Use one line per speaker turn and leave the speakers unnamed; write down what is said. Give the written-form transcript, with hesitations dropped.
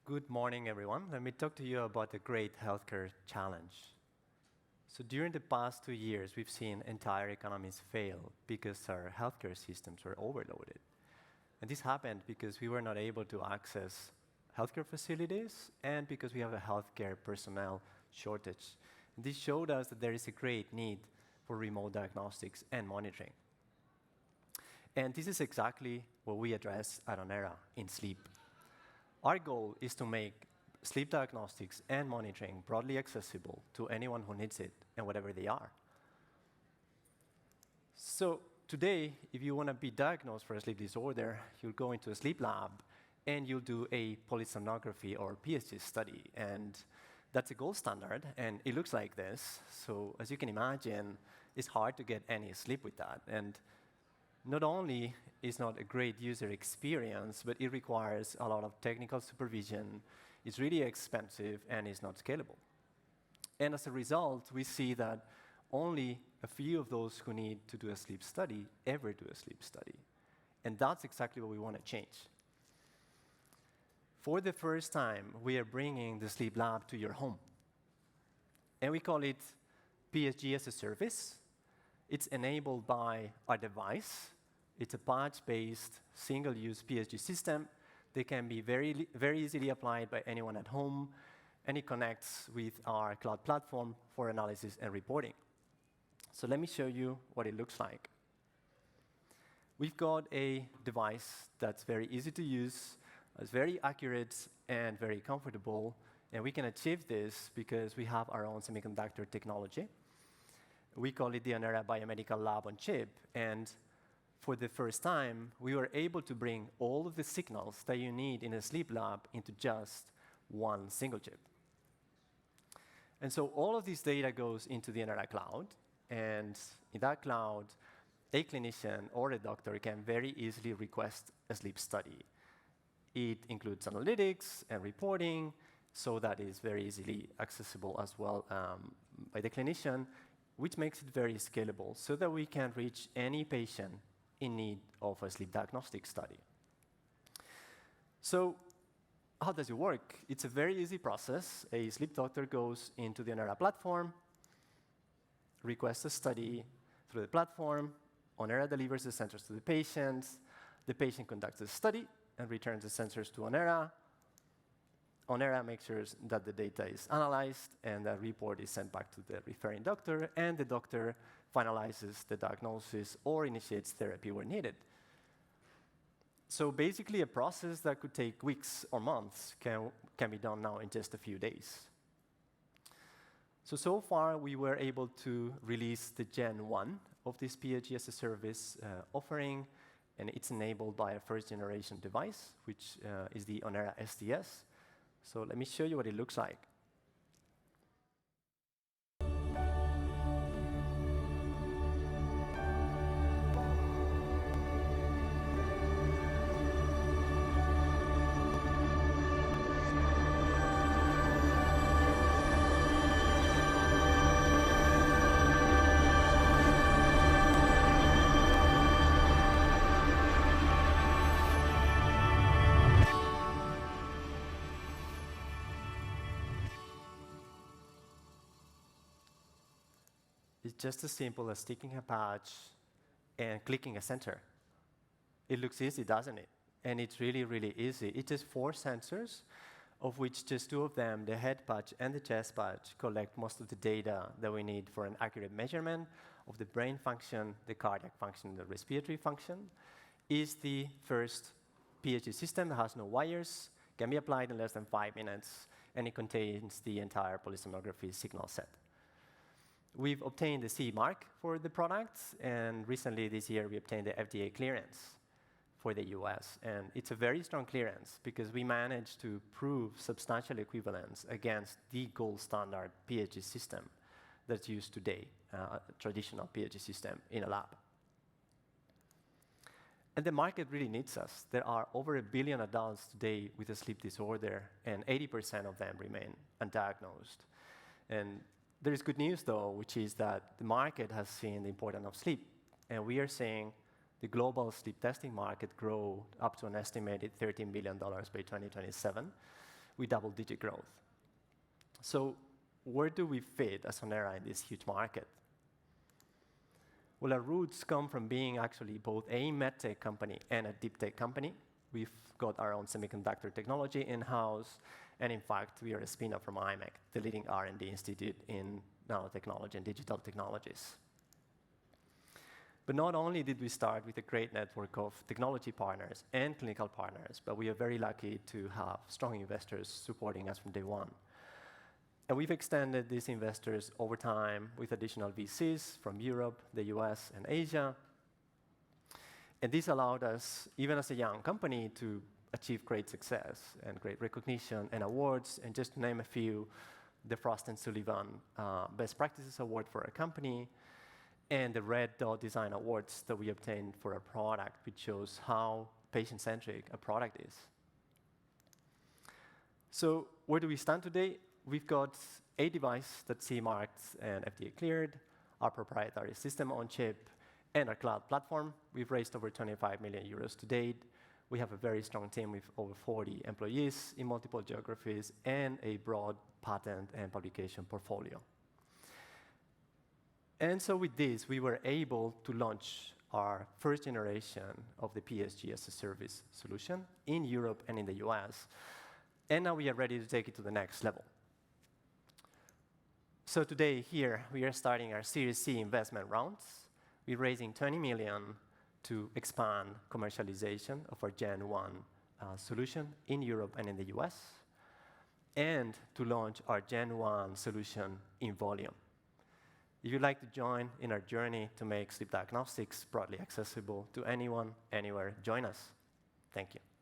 Good morning, everyone. Let me talk to you about the great healthcare challenge. So during the past 2 years, we've seen entire economies fail because our healthcare systems were overloaded. And this happened because we were not able to access healthcare facilities and because we have a healthcare personnel shortage. And this showed us that there is a great need for remote diagnostics and monitoring. And this is exactly what we address at Onera in sleep. Our goal is to make sleep diagnostics and monitoring broadly accessible to anyone who needs it and whatever they are. So today, if you want to be diagnosed for a sleep disorder, you'll go into a sleep lab and you'll do a polysomnography or PSG study. And that's a gold standard, and it looks like this. So as you can imagine, it's hard to get any sleep with that. And not only is not a great user experience, but it requires a lot of technical supervision. It's really expensive and is not scalable. And as a result, we see that only a few of those who need to do a sleep study ever do a sleep study. And that's exactly what we want to change. For the first time, we are bringing the sleep lab to your home. And we call it PSG as a service. It's enabled by our device. It's a patch-based, single-use PSG system. They can be very easily applied by anyone at home, and it connects with our cloud platform for analysis and reporting. So let me show you what it looks like. We've got a device that's very easy to use, it's very accurate and very comfortable, and we can achieve this because we have our own semiconductor technology. We call it the Onera Biomedical Lab on Chip, and for the first time, we were able to bring all of the signals that you need in a sleep lab into just one single chip. And so all of this data goes into the Onera cloud, and in that cloud, a clinician or a doctor can very easily request a sleep study. It includes analytics and reporting, so that is very easily accessible as well by the clinician, which makes it very scalable so that we can reach any patient in need of a sleep diagnostic study. So how does it work? It's a very easy process. A sleep doctor goes into the Onera platform, requests a study through the platform. Onera delivers the sensors to the patient conducts the study and returns the sensors to Onera. Onera makes sure that the data is analyzed and the report is sent back to the referring doctor, and the doctor finalizes the diagnosis or initiates therapy where needed. So basically, a process that could take weeks or months can be done now in just a few days. So far, we were able to release the Gen 1 of this PSG as a service offering, and it's enabled by a first-generation device, which is the Onera SDS. So let me show you what it looks like. It's just as simple as sticking a patch and clicking a sensor. It looks easy, doesn't it? And it's really, really easy. It's just 4 sensors, of which just 2 of them, the head patch and the chest patch, collect most of the data that we need for an accurate measurement of the brain function, the cardiac function, the respiratory function. Is the first PSG system that has no wires, can be applied in less than 5 minutes, and it contains the entire polysomnography signal set. We've obtained the CE mark for the product, and recently this year we obtained the FDA clearance for the US. And it's a very strong clearance because we managed to prove substantial equivalence against the gold standard PSG system that's used today, a traditional PSG system in a lab. And the market really needs us. There are over 1 billion adults today with a sleep disorder, and 80% of them remain undiagnosed. And there is good news, though, which is that the market has seen the importance of sleep. And we are seeing the global sleep testing market grow up to an estimated $13 billion by 2027, with double-digit growth. So where do we fit as Onera in this huge market? Well, our roots come from being actually both a medtech company and a deep tech company. We've got our own semiconductor technology in-house, and in fact, we are a spin-off from IMEC, the leading R&D institute in nanotechnology and digital technologies. But not only did we start with a great network of technology partners and clinical partners, but we are very lucky to have strong investors supporting us from day one. And we've extended these investors over time with additional VCs from Europe, the US, and Asia. And this allowed us, even as a young company, to achieve great success and great recognition and awards. And just to name a few, the Frost & Sullivan Best Practices Award for our company, and the Red Dot Design Awards that we obtained for our product, which shows how patient-centric a product is. So where do we stand today? We've got a device that's CE-marked and FDA cleared, our proprietary system on chip, and our cloud platform. We've raised over 25 million euros to date. We have a very strong team with over 40 employees in multiple geographies and a broad patent and publication portfolio. And so with this, we were able to launch our first generation of the PSG as a service solution in Europe and in the US. And now we are ready to take it to the next level. So today here, we are starting our Series C investment rounds. We're raising 20 million to expand commercialization of our Gen 1 solution in Europe and in the US, and to launch our Gen 1 solution in volume. If you'd like to join in our journey to make sleep diagnostics broadly accessible to anyone, anywhere, join us. Thank you.